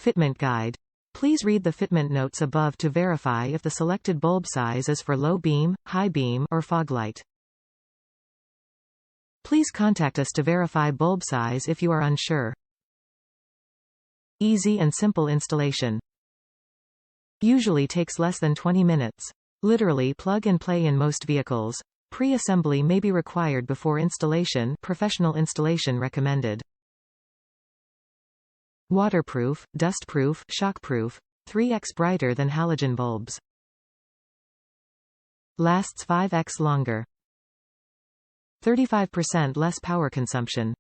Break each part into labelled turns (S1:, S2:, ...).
S1: Fitment guide. Please read the fitment notes above to verify if the selected bulb size is for low beam, high beam, or fog light. Please contact us to verify bulb size if you are unsure. Easy and simple installation. Usually takes less than 20 minutes. Literally plug and play in most vehicles. Pre-assembly may be required before installation. Professional installation recommended. Waterproof, dustproof, shockproof, 3x brighter than halogen bulbs. Lasts 5x longer. 35% less power consumption.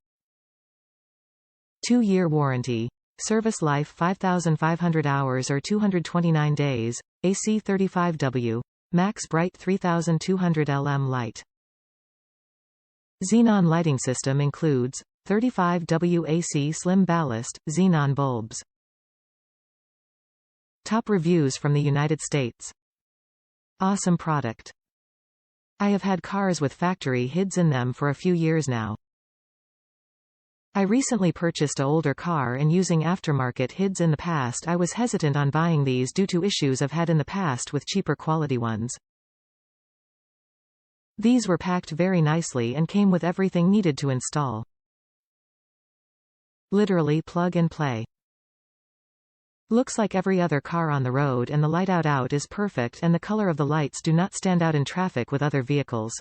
S1: 2-year warranty. Service life 5,500 hours or 229 days. AC 35W. Max bright 3200 LM light. Xenon lighting system includes 35W AC slim ballast, Xenon bulbs. Top reviews from the United States. Awesome product. I have had cars with factory HIDs in them for a few years now. I recently purchased an older car, and using aftermarket HIDs in the past, I was hesitant on buying these due to issues I've had in the past with cheaper quality ones. These were packed very nicely and came with everything needed to install. Literally plug and play. Looks like every other car on the road, and the light out is perfect, and the color of the lights do not stand out in traffic with other vehicles.